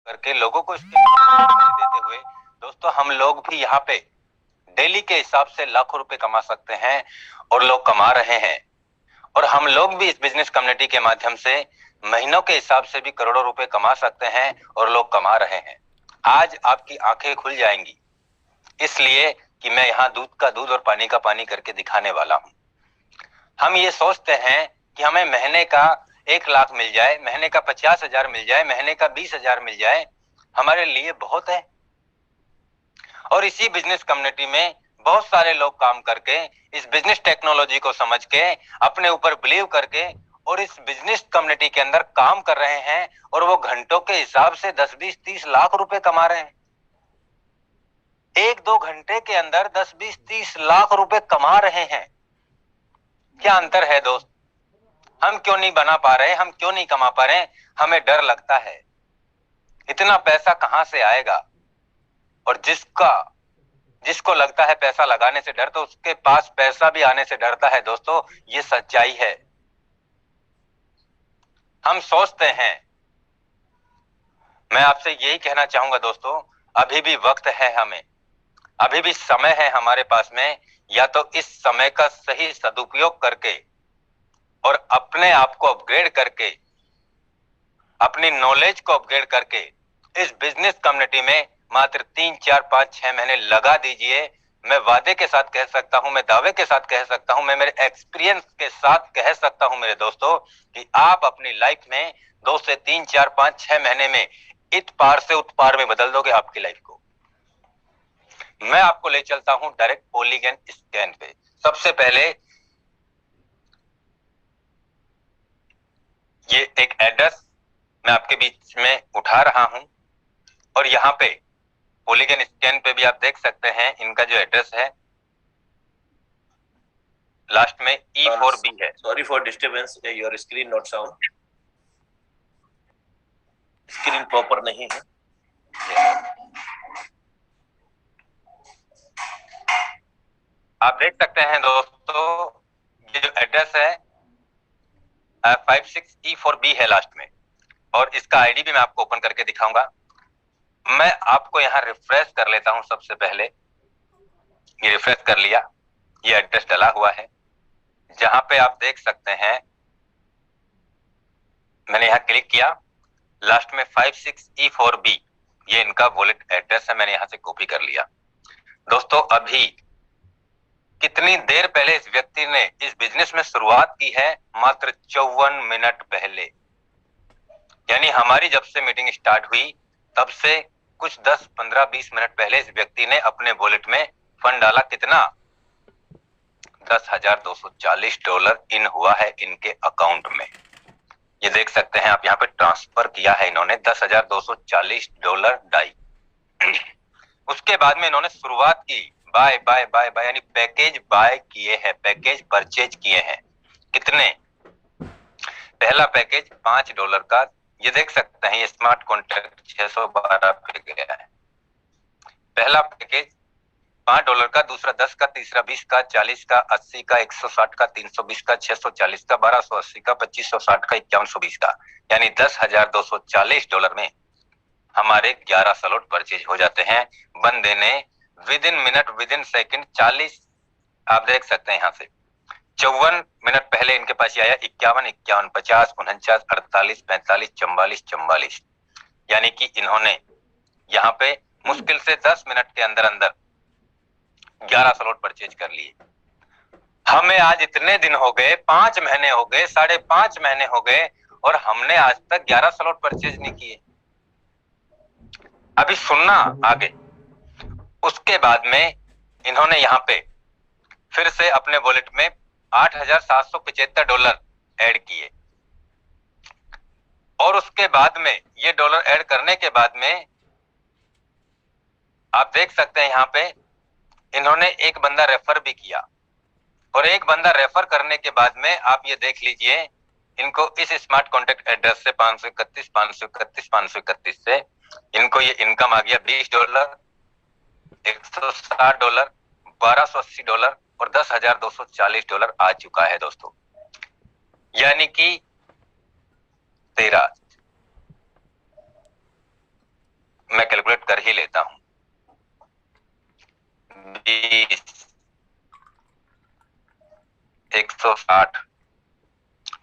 करके लोगों को इसकी जानकारी देते हुए दोस्तों हम लोग भी यहाँ पे डेली के हिसाब से लाखों रुपए कमा सकते हैं और लोग कमा रहे हैं। और हम लोग भी इस बिजनेस कम्युनिटी के माध्यम से महीनों के हिसाब से भी करोड़ों रुपए कमा सकते हैं और लोग कमा रहे हैं। आज आपकी आंखें खुल जाएंगी, इसलिए कि मैं यहाँ दूध का दूध और पानी का पानी करके दिखाने वाला हूँ। हम ये सोचते हैं कि हमें महीने का 1 लाख मिल जाए, महीने का 50,000 मिल जाए, महीने का 20,000 मिल जाए, हमारे लिए बहुत है। और इसी बिजनेस कम्युनिटी में बहुत सारे लोग काम करके इस बिजनेस टेक्नोलॉजी को समझ के अपने ऊपर बिलीव करके और इस बिजनेस कम्युनिटी के अंदर काम कर रहे हैं और वो घंटों के हिसाब से 10, 20, 30 लाख रुपए कमा रहे हैं। 1-2 घंटे के अंदर 10, 20, 30 लाख रुपए कमा रहे हैं। क्या अंतर है दोस्त? हम क्यों नहीं बना पा रहे? हम क्यों नहीं कमा पा रहे? हमें डर लगता है इतना पैसा कहां से आएगा। और जिसको लगता है पैसा लगाने से डर, तो उसके पास पैसा भी आने से डरता है दोस्तों। ये सच्चाई है। हम सोचते हैं, मैं आपसे यही कहना चाहूंगा दोस्तों, अभी भी वक्त है, हमें अभी भी समय है हमारे पास में। या तो इस समय का सही सदुपयोग करके और अपने आप को अपग्रेड करके, अपनी नॉलेज को अपग्रेड करके इस बिजनेस कम्युनिटी में मात्र 3, 4, 5, 6 महीने लगा दीजिए। मैं वादे के साथ कह सकता हूं, मैं दावे के साथ कह सकता हूं, मैं मेरे एक्सपीरियंस के साथ कह सकता हूं मेरे दोस्तों कि आप अपनी लाइफ में 2 से 3, 4, 5, 6 महीने में इत पार से उत पार में बदल दोगे आपकी लाइफ को। मैं आपको ले चलता हूं डायरेक्ट पॉलीगन स्कैन पे। सबसे पहले ये एक एड्रेस मैं आपके बीच में उठा रहा हूं और यहाँ पे पॉलीगन स्कैन पे भी आप देख सकते हैं इनका जो एड्रेस है, लास्ट में E4B है। Sorry for disturbance, your screen not sound, screen proper नहीं है। आप देख सकते हैं दोस्तों, ये जो एड्रेस है 56E4B है लास्ट में, और इसका आईडी भी मैं आपको ओपन करके दिखाऊंगा। मैं आपको यहाँ रिफ्रेश कर लेता हूं। सबसे पहले ये रिफ्रेश कर लिया, ये एड्रेस डला हुआ है जहां पे आप देख सकते हैं। मैंने यहाँ क्लिक किया, लास्ट में 56E4B ये इनका वॉलेट एड्रेस है, मैंने यहाँ से कॉपी कर लिया। दोस्तों अभी कितनी देर पहले इस व्यक्ति ने इस बिजनेस में शुरुआत की है? मात्र 54 मिनट पहले। यानी हमारी जब से मीटिंग स्टार्ट हुई तब से कुछ 10, 15, 20 मिनट पहले इस व्यक्ति ने अपने वॉलेट में फंड डाला। कितना? $10,240 इन हुआ है इनके अकाउंट में। ये देख सकते हैं आप, यहाँ पे ट्रांसफर किया है इन्होंने $10,240 डाई। उसके बाद में इन्होंने शुरुआत की, बाय बाय बाय बाय, यानी पैकेज बाय किए हैं, पैकेज परचेज किए हैं। कितने? पहला पैकेज $5 का, ये देख सकते हैं, ये स्मार्ट कॉन्ट्रैक्ट 612 पे गया है। पहला पैकेज $5 का, दूसरा 10 का, तीसरा 20 का, 40 का, 80 का, 160 का, 320 का, 640 का, 1280 का, 2560 का, 5120 का, यानी $10,240 में हमारे 11 स्लॉट परचेज हो जाते हैं। बंदे ने with in minute, with in second 40, आप देख सकते हैं यहाँ से 54 मिनट पहले इनके पास आया 51, 51, 50, 49, 48, 45, 44, 44, यानी कि इन्होंने यहाँ पे मुश्किल से 10 मिनट के अंदर अंदर 11 स्लॉट परचेज कर लिए। हमें आज इतने दिन हो गए, 5 महीने हो गए, 5.5 महीने हो गए, और हमने आज तक 11 स्लॉट परचेज नहीं किए। अभी सुनना आगे। उसके बाद में इन्होंने यहाँ पे फिर से अपने वॉलेट में $8,775 ऐड किए, और उसके बाद में ये डॉलर ऐड करने के बाद में आप देख सकते हैं यहाँ पे इन्होंने एक बंदा रेफर भी किया, और एक बंदा रेफर करने के बाद में आप ये देख लीजिए, इनको इस स्मार्ट कॉन्टैक्ट एड्रेस से 531, 531, 531 से इनको ये इनकम आ गया $20, $160, $1,280 और $10,240 आ चुका है दोस्तों। यानी कि 13 कर ही लेता हूं। 20, 160,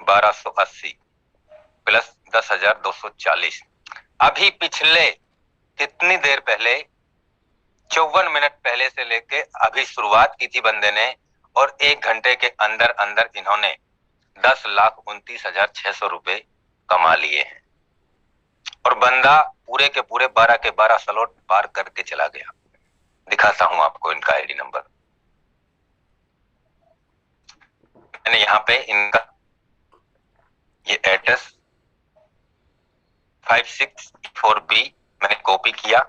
1280 प्लस 10,240। अभी पिछले कितनी देर पहले, 54 मिनट पहले से लेके अभी शुरुआत की थी बंदे ने, और 1 घंटे के अंदर अंदर इन्होंने 10,29,600 रुपए कमा लिए हैं। और बंदा पूरे के पूरे 12 के 12 स्लॉट पार करके चला गया। दिखाता हूं आपको इनका आईडी नंबर। मैंने यहाँ पे इनका ये एड्रेस 564B मैंने कॉपी किया।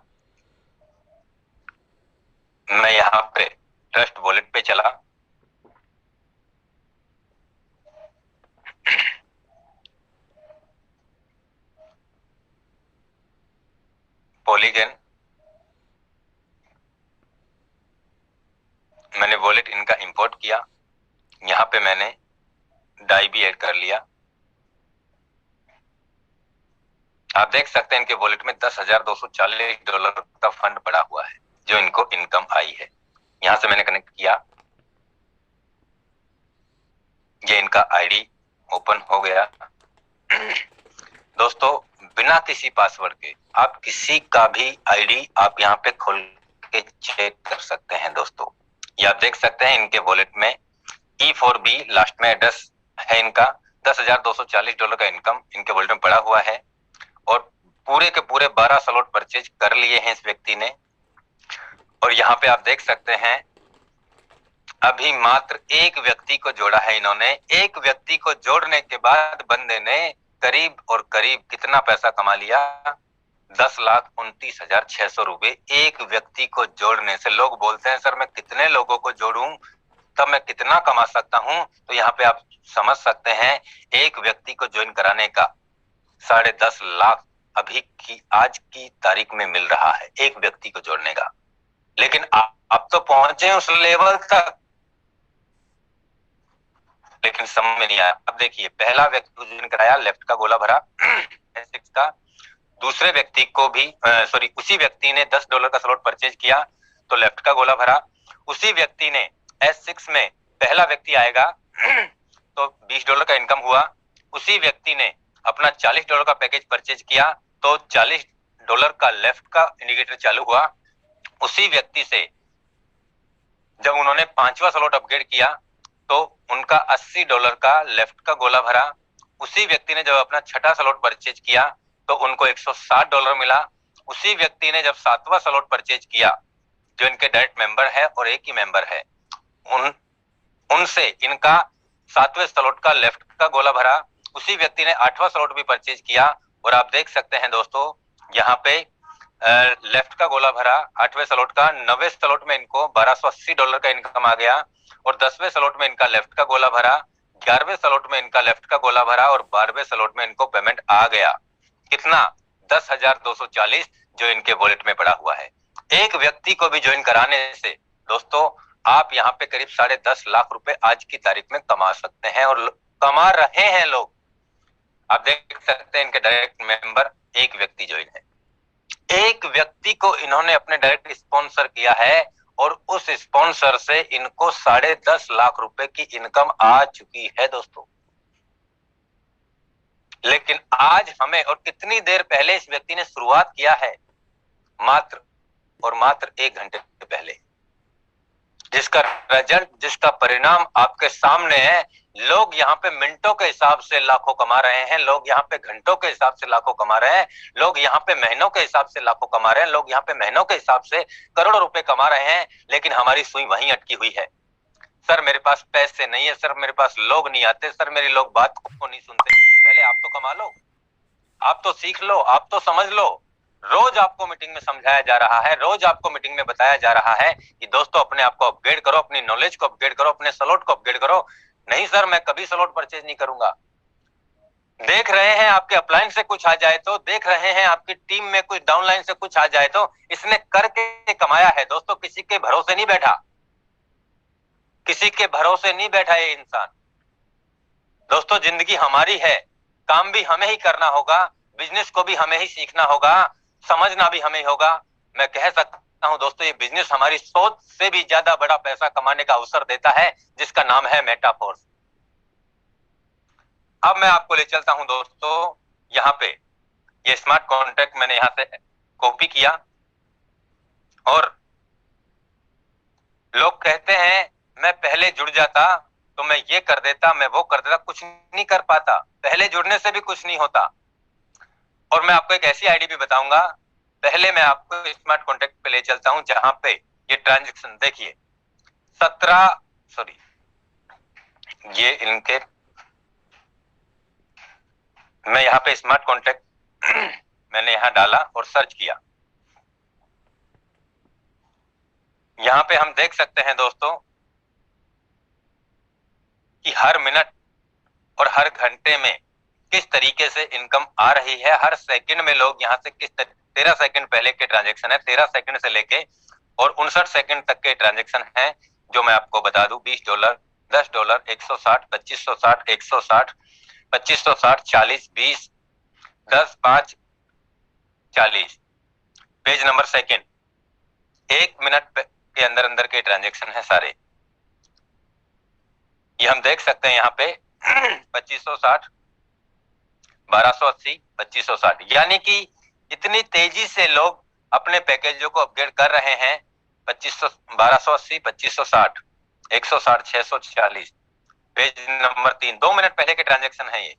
मैं यहाँ पे ट्रस्ट वॉलेट पे चला, पॉलीगन, मैंने वॉलेट इनका इंपोर्ट किया। यहाँ पे मैंने डाई भी ऐड कर लिया। आप देख सकते हैं इनके वॉलेट में $10,240 का फंड पड़ा हुआ है जो इनको इनकम आई है। यहां से मैंने कनेक्ट किया, ये इनका आईडी ओपन हो गया। दोस्तों बिना किसी पासवर्ड के आप किसी का भी आईडी आप यहाँ पे खोल के चेक कर सकते हैं। दोस्तों ये आप देख सकते हैं इनके वॉलेट में E4B लास्ट में एड्रेस है इनका। $10,240 का इनकम इनके वॉलेट में पड़ा हुआ है और पूरे के पूरे 12 स्लॉट परचेज कर लिए हैं इस व्यक्ति ने। और यहाँ पे आप देख सकते हैं अभी मात्र एक व्यक्ति को जोड़ा है इन्होंने। एक व्यक्ति को जोड़ने के बाद बंदे ने करीब और करीब कितना पैसा कमा लिया, 10,29,600 रुपए एक व्यक्ति को जोड़ने से। लोग बोलते हैं सर मैं कितने लोगों को जोड़ूं तब मैं कितना कमा सकता हूं, तो यहाँ पे आप समझ सकते हैं एक व्यक्ति को ज्वाइन कराने का 10.5 लाख अभी की आज की तारीख में मिल रहा है एक व्यक्ति को जोड़ने का। लेकिन आप तो पहुंचे उस लेवल तक, लेकिन समझ में नहीं आया। अब देखिए पहला व्यक्ति को ज्वाइन कराया, लेफ्ट का गोला भरा S6 का। दूसरे व्यक्ति को भी उसी व्यक्ति ने $10 का स्लॉट परचेज किया तो लेफ्ट का गोला भरा। उसी व्यक्ति ने S6 में पहला व्यक्ति आएगा तो $20 का इनकम हुआ। उसी व्यक्ति ने अपना $40 का पैकेज परचेज किया तो $40 का लेफ्ट का इंडिकेटर चालू हुआ। उसी व्यक्ति से जब उन्होंने 5वां स्लॉट अपग्रेड किया तो उनका $80 का लेफ्ट का गोला भरा। उसी व्यक्ति ने जब अपना 6ठा स्लॉट परचेज किया तो उनको $160 मिला। उसी व्यक्ति ने जब 7वां स्लॉट परचेज किया, जो इनके डायरेक्ट मेंबर है और एक ही मेंबर है, उनसे इनका 7वें स्लॉट का लेफ्ट का गोला भरा। उसी व्यक्ति ने 8वां स्लॉट भी परचेज किया और आप देख सकते हैं दोस्तों यहाँ पे लेफ्ट का गोला भरा 8वें स्लॉट का। 9वें स्लॉट में इनको $1280 का इनकम आ गया और 10वें स्लॉट में इनका लेफ्ट का गोला भरा। 11वें स्लॉट में इनका लेफ्ट का गोला भरा और 12वें स्लॉट में इनको पेमेंट आ गया। कितना? 10,240 जो इनके वॉलेट में पड़ा हुआ है। एक व्यक्ति को भी ज्वाइन कराने से दोस्तों आप यहाँ पे करीब 10.5 लाख रुपए आज की तारीख में कमा सकते हैं और कमा रहे हैं लोग। आप देख सकते हैं इनके डायरेक्ट मेंबर एक व्यक्ति ज्वाइन है। एक व्यक्ति को इन्होंने अपने डायरेक्ट स्पॉन्सर किया है और उस स्पॉन्सर से इनको 10.5 लाख रुपए की इनकम आ चुकी है दोस्तों। लेकिन आज हमें, और कितनी देर पहले इस व्यक्ति ने शुरुआत किया है, मात्र और मात्र 1 घंटे पहले, जिसका रिजल्ट, जिसका परिणाम आपके सामने है। लोग यहाँ पे मिनटों के हिसाब से लाखों कमा रहे हैं, लोग यहाँ पे घंटों के हिसाब से लाखों कमा रहे हैं, लोग यहाँ पे महीनों के हिसाब से लाखों कमा रहे हैं, लोग यहाँ पे महीनों के हिसाब से करोड़ों रुपए कमा रहे हैं। लेकिन हमारी सुई वहीं अटकी हुई है। सर मेरे पास पैसे नहीं है, सर मेरे पास लोग नहीं आते, सर मेरी लोग बात को नहीं सुनते। पहले आप तो कमा लो, आप तो सीख लो, आप तो समझ लो। रोज आपको मीटिंग में समझाया जा रहा है, रोज आपको मीटिंग में बताया जा रहा है कि दोस्तों अपने आप को अपग्रेड करो, अपनी नॉलेज को अपग्रेड करो, अपने स्लॉट को अपग्रेड करो। नहीं सर मैं कभी स्लॉट परचेज नहीं करूंगा। देख रहे हैं आपके अपलाइन से कुछ आ जाए तो, देख रहे हैं आपकी टीम में कुछ डाउनलाइन से कुछ आ जाए तो, इसने करके कमाया है दोस्तों। किसी के भरोसे नहीं बैठा, किसी के भरोसे नहीं बैठा ये इंसान। दोस्तों जिंदगी हमारी है, काम भी हमें ही करना होगा, बिजनेस को भी हमें ही सीखना होगा, समझना भी हमें होगा। मैं कह सकता हूं दोस्तों, ये बिजनेस हमारी सोच से भी ज्यादा बड़ा पैसा कमाने का अवसर देता है, जिसका नाम है मेटाफोर्स। अब मैं आपको ले चलता हूं दोस्तों, यहाँ पे ये स्मार्ट कॉन्ट्रैक्ट मैंने यहां से कॉपी किया, और लोग कहते हैं मैं पहले जुड़ जाता तो मैं ये कर देता, मैं वो कर देता। कुछ नहीं कर पाता, पहले जुड़ने से भी कुछ नहीं होता। और मैं आपको एक ऐसी आईडी भी बताऊंगा। पहले मैं आपको स्मार्ट कॉन्ट्रैक्ट पे ले चलता हूं, जहां पे ये ट्रांजेक्शन देखिए 17 सॉरी ये इनके, मैं यहाँ पे स्मार्ट कॉन्ट्रैक्ट मैंने यहाँ डाला और सर्च किया। यहाँ पे हम देख सकते हैं दोस्तों कि हर मिनट और हर घंटे में किस तरीके से इनकम आ रही है, हर सेकंड में लोग यहाँ से किस 13 सेकंड पहले के ट्रांजेक्शन है, 13 सेकंड से लेके और 59 सेकंड तक के ट्रांजेक्शन है, जो मैं आपको बता दूं। $20, $10, 160, 2560, 160, 2560, 40, 20, 10, 5, 40 पेज नंबर सेकंड, 1 मिनट के अंदर अंदर के ट्रांजेक्शन है सारे। ये हम देख सकते हैं यहाँ पे 2560, 1280, 2560, यानी कि इतनी तेजी से लोग अपने पैकेजों को अपग्रेड कर रहे हैं। 1280, 2560, 160, 640 पेज नंबर 3, 2 मिनट पहले के ट्रांजेक्शन है ये।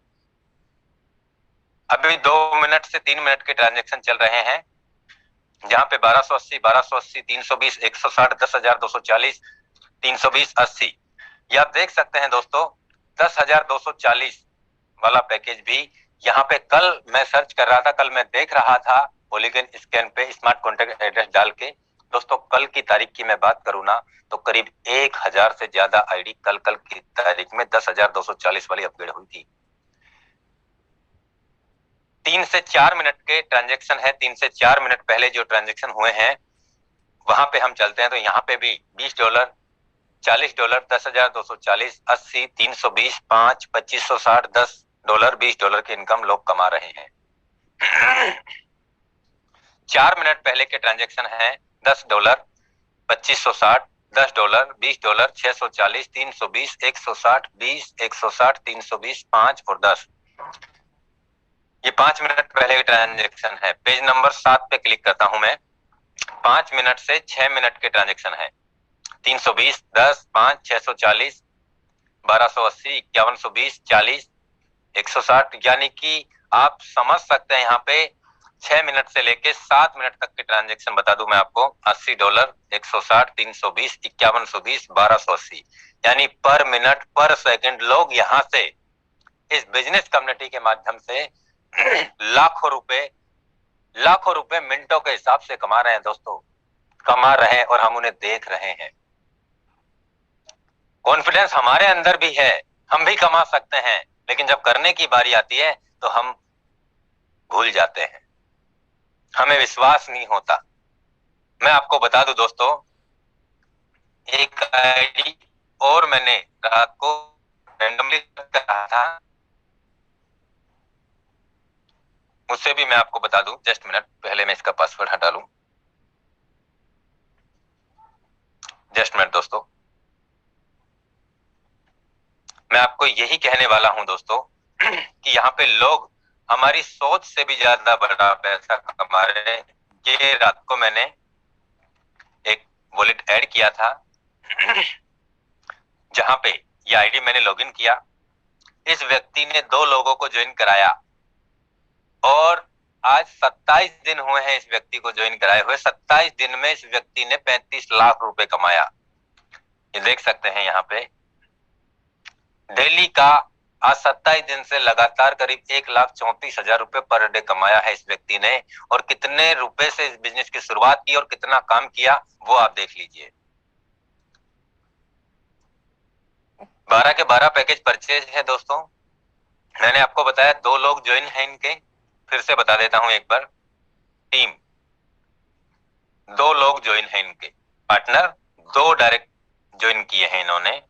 अभी 2 मिनट से 3 मिनट के ट्रांजेक्शन चल रहे हैं, जहां पे 1280, 1280, 320, 160, 10,240, 320, 80। ये आप देख सकते हैं दोस्तों, 10,240 वाला पैकेज भी यहाँ पे कल मैं सर्च कर रहा था, कल मैं देख रहा था पॉलीगन स्कैन पे स्मार्ट कॉन्टैक्ट एड्रेस डाल के। दोस्तों कल की तारीख की मैं बात करूं ना, तो करीब 1,000 से ज्यादा आईडी कल की तारीख में 10,240 वाली अपग्रेड हुई थी। 3 से 4 मिनट के ट्रांजेक्शन है, 3 से 4 मिनट पहले जो ट्रांजेक्शन हुए हैं वहां पे हम चलते हैं, तो यहाँ पे भी $20, $40, 10,240, 80, 320, 5, 2560, $10, $20 की इनकम लोग कमा रहे हैं। 4 मिनट पहले के ट्रांजेक्शन है $10, 2560, $10, $20, 640, 320, 160, 20, 160, 320, 5 और 10। ये 5 मिनट पहले के ट्रांजेक्शन है। पेज नंबर 7 पे क्लिक करता हूं मैं, 5 मिनट से 6 मिनट के ट्रांजेक्शन है। 320, 10, 5, 640, 1280, 5120, 40, 160, यानी कि आप समझ सकते हैं यहाँ पे 6 मिनट से लेके 7 मिनट तक के ट्रांजेक्शन बता दूं मैं आपको। $80, 160, 320, 5120, 1280, यानी पर मिनट पर सेकंड लोग यहाँ से इस बिजनेस कम्युनिटी के माध्यम से लाखों रुपए मिनटों के हिसाब से कमा रहे हैं दोस्तों, कमा रहे हैं, और हम उन्हें देख रहे हैं। कॉन्फिडेंस हमारे अंदर भी है, हम भी कमा सकते हैं, लेकिन जब करने की बारी आती है तो हम भूल जाते हैं, हमें विश्वास नहीं होता। मैं आपको बता दूं दोस्तों, एक आईडी और मैंने रात को रैंडमली कहा था, उससे भी मैं आपको बता दूं। जस्ट मिनट, पहले मैं इसका पासवर्ड हटा लूं। जस्ट मिनट दोस्तों, मैं आपको यही कहने वाला हूं दोस्तों कि यहाँ पे लोग हमारी सोच से भी ज्यादा बड़ा पैसा कमा रहे हैं। ये रात को मैंने एक वॉलेट ऐड किया था, जहां पे ये आईडी मैंने लॉगिन किया। इस व्यक्ति ने 2 लोगों को ज्वाइन कराया, और आज 27 दिन हुए हैं इस व्यक्ति को ज्वाइन कराए हुए। 27 दिन में इस व्यक्ति ने 35 लाख रुपए कमाया। ये देख सकते हैं यहाँ पे डेली का, आज 27 दिन से लगातार करीब 1,34,000 रुपए पर डे कमाया है इस व्यक्ति ने। और कितने रुपए से इस बिजनेस की शुरुआत की और कितना काम किया वो आप देख लीजिए। 12 के 12 पैकेज परचेज है दोस्तों। मैंने आपको बताया 2 लोग ज्वाइन है इनके, फिर से बता देता हूं एक बार। टीम 2 लोग ज्वाइन है इनके, पार्टनर 2 डायरेक्ट ज्वाइन किए हैं इन्होंने।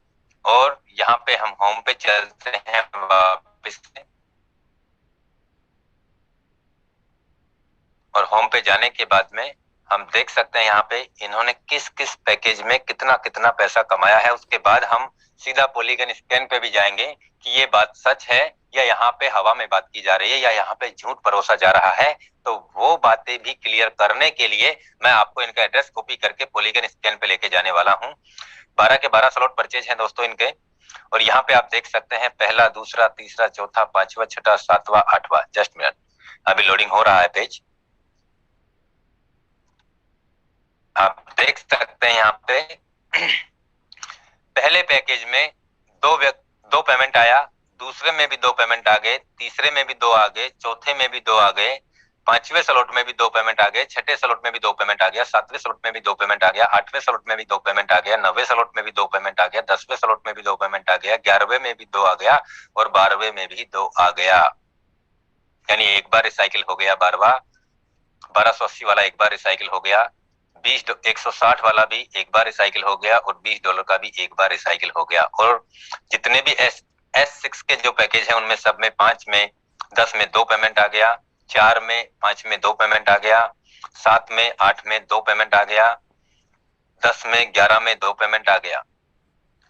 और यहाँ पे हम होम पे चलते हैं वापस से, और होम पे जाने के बाद में हम देख सकते हैं यहाँ पे इन्होंने किस किस पैकेज में कितना कितना पैसा कमाया है। उसके बाद हम सीधा पॉलीगन स्कैन पे भी जाएंगे कि ये बात सच है या यहाँ पे हवा में बात की जा रही है या यहाँ पे झूठ परोसा जा रहा है। तो वो बातें भी क्लियर करने के लिए मैं आपको इनका एड्रेस कॉपी करके पॉलीगन स्कैन पे लेके जाने वाला हूँ। 12 के 12 स्लॉट परचेज हैं दोस्तों इनके, और यहाँ पे आप देख सकते हैं पहला, दूसरा, तीसरा, चौथा, पांचवा, छठा, सातवां, आठवां। जस्ट मिनट, अभी लोडिंग हो रहा है पेज। आप देख सकते हैं यहाँ पे पहले पैकेज में दो पेमेंट आया, दूसरे में भी 2 पेमेंट आ गए, तीसरे में भी 2 आ गए, चौथे में भी 2 आ गए, 5वें स्लॉट में भी 2 पेमेंट आ गए, 6ठे स्लॉट में भी 2 पेमेंट आ गया, 7वें स्लॉट में भी 2 पेमेंट आ गया, 8वें स्लॉट में भी 2 पेमेंट आ गया, 9वें स्लॉट में भी 2 पेमेंट आ गया, 10वें स्लॉट में भी 2 पेमेंट आ गया, 11वें में भी 2 आ गया और 12वें में भी 2 आ गया। यानी एक बार रिसाइकिल हो गया 12वां, 1280 वाला एक बार रिसाइकिल हो गया, 160 वाला भी एक बार रिसाइकिल हो गया और $20 का भी एक बार रिसाइकिल हो गया। और जितने भी S6 के जो पैकेज है उनमें सब में 5 में 10 में 2 पेमेंट आ गया, 4 में 5 में 2 पेमेंट आ गया, 7 में 8 में 2 पेमेंट आ गया, 10 में 11 में 2 पेमेंट आ गया।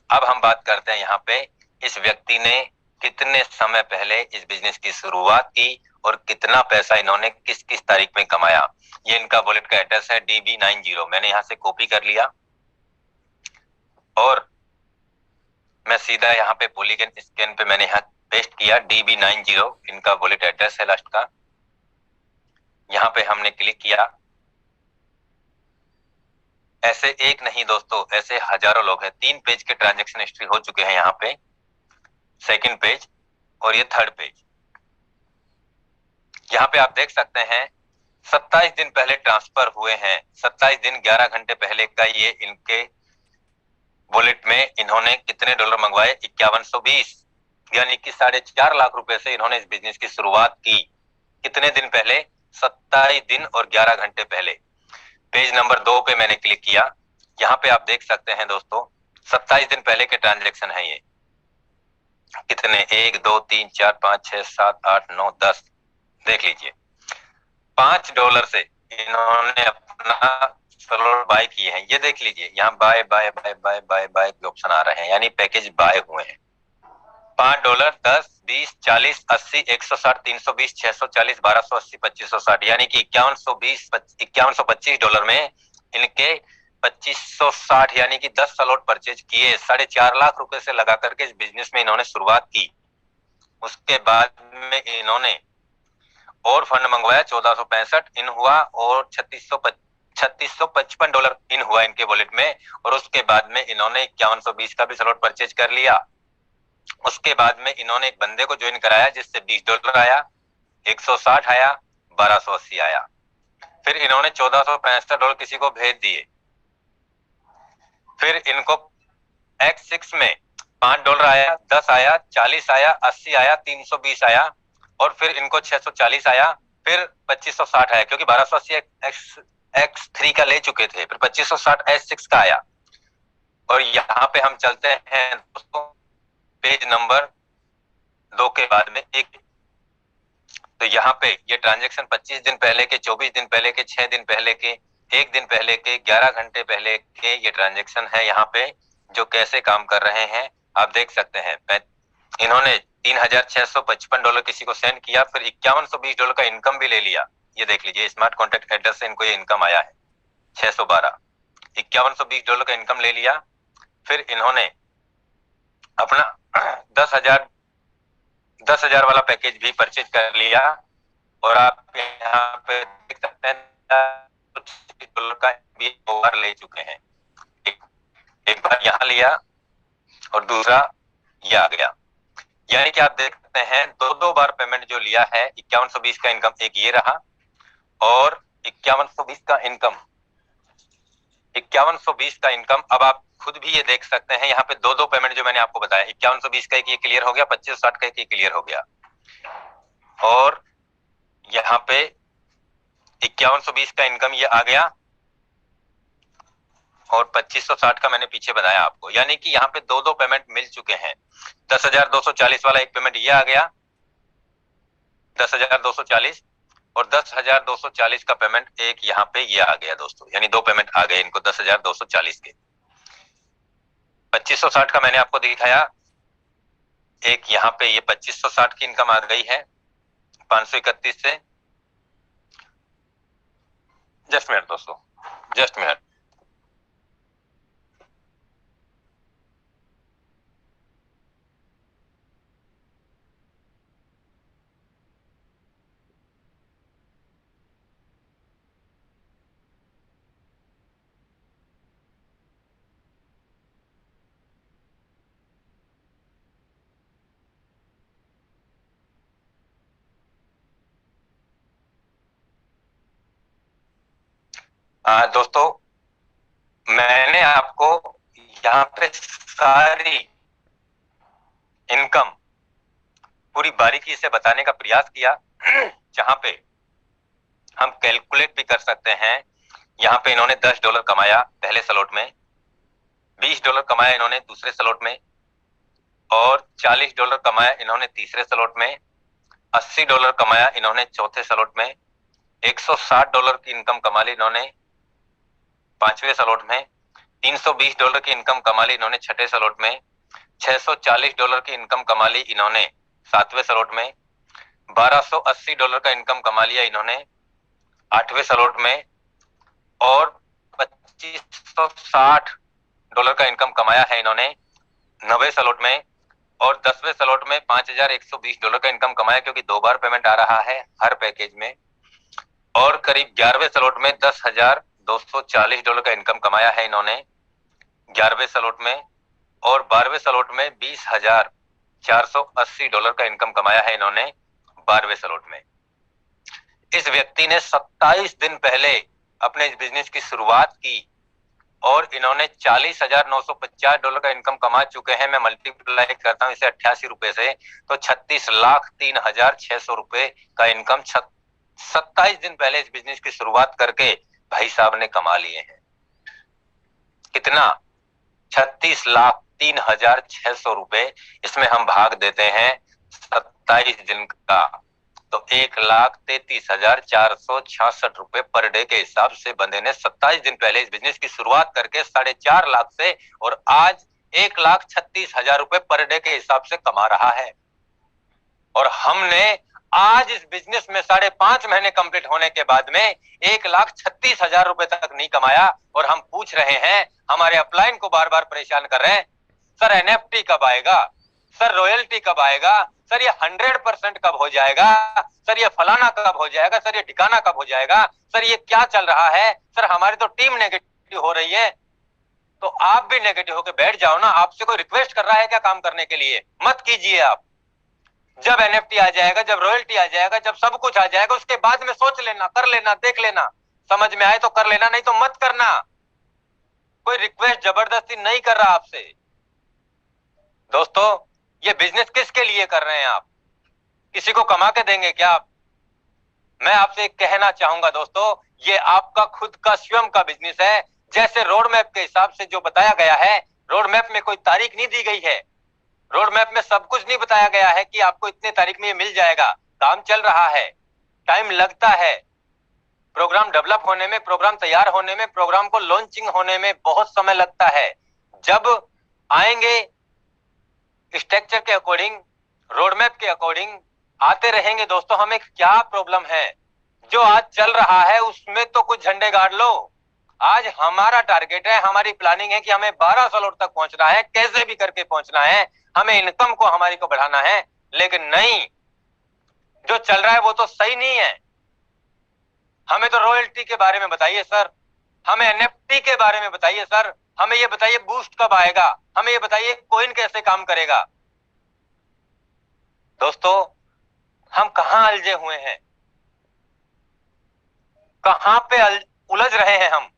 अब हम बात करते हैं यहाँ पे इस व्यक्ति ने कितने समय पहले इस बिजनेस की शुरुआत की और कितना पैसा इन्होंने किस किस तारीख में कमाया। ये इनका वॉलेट का एड्रेस है DB90। मैंने यहाँ से कॉपी कर लिया और मैं सीधा यहाँ पे पॉलीगन स्कैन पे मैंने यहाँ पेस्ट किया। DB90 इनका वॉलेट एड्रेस है लास्ट का। यहाँ पे हमने क्लिक किया। ऐसे एक नहीं दोस्तों, ऐसे हजारों लोग हैं। 3 पेज के ट्रांजैक्शन हिस्ट्री हो चुके हैं यहाँ पे, सेकंड पेज और ये थर्ड पेज। यहाँ पे आप देख सकते हैं 27 दिन पहले ट्रांसफर हुए हैं। 27 दिन 11 घंटे पहले का ये इनके वॉलेट में इन्होंने कितने डॉलर मंगवाए? 5120, यानी कि 4.5 लाख रुपए से इन्होंने इस बिजनेस की शुरुआत की। कितने दिन पहले? 27 दिन और 11 घंटे पहले। पेज नंबर 2 पे मैंने क्लिक किया। यहाँ पे आप देख सकते हैं दोस्तों 27 दिन पहले के ट्रांजैक्शन है ये। कितने? 1 2 3 4 5 6 7 8 9 10। देख लीजिए, $5 से इन्होंने अपना स्लॉट बाय किए हैं। ये देख लीजिए, यहाँ buy buy buy buy buy buy के ऑप्शन आ रहे हैं, यानी पैकेज बाय हुए हैं। $5, 10, 20, 40, 80, 160, 320, 640, 1280, 2560, यानी कि $5125 में इनके 2560 यानी कि 10 स्लॉट परचेज किए। 4.5 लाख रुपए से लगा करके इस बिजनेस में इन्होंने शुरुआत की। उसके बाद में इन्होंने और फंड मंगवाया, 1465 इन हुआ और $3655 इन हुआ इनके वॉलेट में। और उसके बाद में इन्होंने 5120 का भी स्लॉट परचेज कर लिया। उसके बाद में इन्होंने एक बंदे को ज्वाइन कराया जिससे $20 आया, 160 आया, 1280 आया। फिर इन्होंने $1465 किसी को भेज दिए। फिर इनको X6 में $5 आया, 10 आया, 40 आया, 80 आया, 320 आया और फिर इनको 640 आया, फिर 2560 आया क्योंकि 1280 X3 का ले चुके थे। फिर 2560 S6 का आया। और यहाँ पे हम चलते हैं दोस्तों पेज नंबर 2 के बाद में एक। तो यहाँ पे ये ट्रांजैक्शन 25 दिन पहले के, 24 दिन पहले के, 6 दिन पहले के, 1 दिन पहले के, 11 घंटे पहले के ये ट्रांजैक्शन है यहाँ पे, जो कैसे काम कर रहे हैं आप देख सकते हैं। इन्होंने $3655 किसी को सेंड किया, फिर $5120 का इनकम भी ले लिया। ये देख लीजिए, स्मार्ट कॉन्टैक्ट एड्रेस से इनको ये इनकम आया है 612। $5120 का इनकम ले लिया। फिर इन्होंने अपना 10,000 वाला पैकेज भी परचेज कर लिया। और आप यहाँ पे देख सकते हैं $20 का भी ओवर ले चुके हैं। एक बार यहाँ लिया और दूसरा ये आ गया। यानी कि आप देख सकते हैं 2 बार पेमेंट जो लिया है। 5120 का इनकम एक ये रहा और 5120 का इनकम, 5120 का इनकम। अब आप खुद भी ये देख सकते हैं यहाँ पे 2 पेमेंट जो मैंने आपको बताया, 5120 का एक ये क्लियर हो गया, 2560 का एक ये क्लियर हो गया। और यहाँ पे 5120 का इनकम ये आ गया और 2560 का मैंने पीछे बताया आपको। यानी कि यहाँ पे 2 पेमेंट मिल चुके हैं। 10,240 वाला एक पेमेंट ये आ गया, 10,240। और 10,240 का पेमेंट एक यहाँ पे ये आ गया दोस्तों, यानी दो पेमेंट आ गए इनको 10,240 के। 2560 का मैंने आपको दिखाया, एक यहाँ पे ये 2560 की इनकम आ गई है 531 से। जस्ट मिनट दोस्तों, जस्ट मिनट। दोस्तों मैंने आपको यहाँ पे सारी इनकम पूरी बारीकी से बताने का प्रयास किया, जहां पे हम कैलकुलेट भी कर सकते हैं। यहाँ पे इन्होंने $10 कमाया पहले स्लॉट में, $20 कमाया इन्होंने दूसरे स्लॉट में, और $40 कमाया इन्होंने तीसरे स्लॉट में, $80 कमाया इन्होंने चौथे स्लॉट में, $160 की इनकम कमा ली इन्होंने पांचवें स्लॉट में, $320 की इनकम कमा ली इन्होंने छठे स्लॉट में, $640 की इनकम कमा ली इन्होंने सातवें स्लॉट में, $1280 का इनकम कमा लिया इन्होंने आठवें स्लॉट में, और $2560 का इनकम कमाया है इन्होंने नवे स्लॉट में, और 10वें स्लॉट में $5120 का इनकम कमाया, क्योंकि 2 बार पेमेंट आ रहा है हर पैकेज में, और करीब 11वें स्लॉट में $10,240 का इनकम कमाया है इन्होंने 11वें स्लॉट में, और 12वें स्लॉट में $20,480 का इनकम कमाया है इन्होंने 12वें स्लॉट में। इस व्यक्ति ने 27 दिन पहले अपने इस बिजनेस की शुरुआत की और इन्होंने $40,950 का इनकम कमा चुके हैं। मैं मल्टीप्लाई करता हूं इसे 88 रुपए से, तो 36,03,600 रुपए का इनकम 27 दिन पहले इस बिजनेस की शुरुआत करके भाई साहब ने कमा लिए हैं। कितना? 36,03,600 रुपए। इसमें हम भाग देते हैं 27 दिन का, तो 1,33,466 रुपए पर डे के हिसाब से बंदे ने 27 दिन पहले इस बिजनेस की शुरुआत करके 4.5 लाख से, और आज 1,36,000 रुपए पर डे के हिसाब से कमा रहा है। और हमने आज इस बिजनेस में 5.5 महीने कंप्लीट होने के बाद में 1,36,000 रुपए तक नहीं कमाया, और हम पूछ रहे हैं, हमारे अपलाइन को बार बार परेशान कर रहे हैं, सर एनएफटी कब आएगा, सर रॉयल्टी कब आएगा, सर ये 100% कब हो जाएगा, सर ये फलाना कब हो जाएगा, सर ये ठिकाना कब हो जाएगा, सर ये क्या चल रहा है, सर हमारी तो टीम नेगेटिव हो रही है। तो आप भी नेगेटिव होकर बैठ जाओ ना। आपसे कोई रिक्वेस्ट कर रहा है क्या काम करने के लिए? मत कीजिए आप। जब एनएफटी आ जाएगा, जब रॉयल्टी आ जाएगा, जब सब कुछ आ जाएगा, उसके बाद में सोच लेना, कर लेना, देख लेना, समझ में आए तो कर लेना, नहीं तो मत करना। कोई रिक्वेस्ट जबरदस्ती नहीं कर रहा आपसे। दोस्तों ये बिजनेस किसके लिए कर रहे हैं आप? किसी को कमा के देंगे क्या आप? मैं आपसे कहना चाहूंगा दोस्तों, ये आपका खुद का स्वयं का बिजनेस है। जैसे रोड मैप के हिसाब से जो बताया गया है, रोड मैप में कोई तारीख नहीं दी गई है, रोड मैप में सब कुछ नहीं बताया गया है कि आपको इतने तारीख में ये मिल जाएगा। काम चल रहा है, टाइम लगता है, प्रोग्राम डेवलप होने में, प्रोग्राम तैयार होने में, प्रोग्राम को लॉन्चिंग होने में बहुत समय लगता है। जब आएंगे स्ट्रक्चर के अकॉर्डिंग, रोड मैप के अकॉर्डिंग आते रहेंगे दोस्तों। हमें क्या प्रॉब्लम है? जो आज चल रहा है उसमें तो कुछ झंडे गाड़ लो। आज हमारा टारगेट है, हमारी प्लानिंग है कि हमें 12 स्लॉट तक पहुंचना है, कैसे भी करके पहुंचना है, हमें इनकम को हमारी को बढ़ाना है। लेकिन नहीं, जो चल रहा है वो तो सही नहीं है। हमें तो रॉयल्टी के बारे में बताइए सर, हमें एनएफटी के बारे में बताइए सर, हमें ये बताइए बूस्ट कब आएगा, हमें ये बताइए कॉइन कैसे काम करेगा। दोस्तों हम कहां उलझे हुए हैं, कहां पे उलझ रहे हैं हम?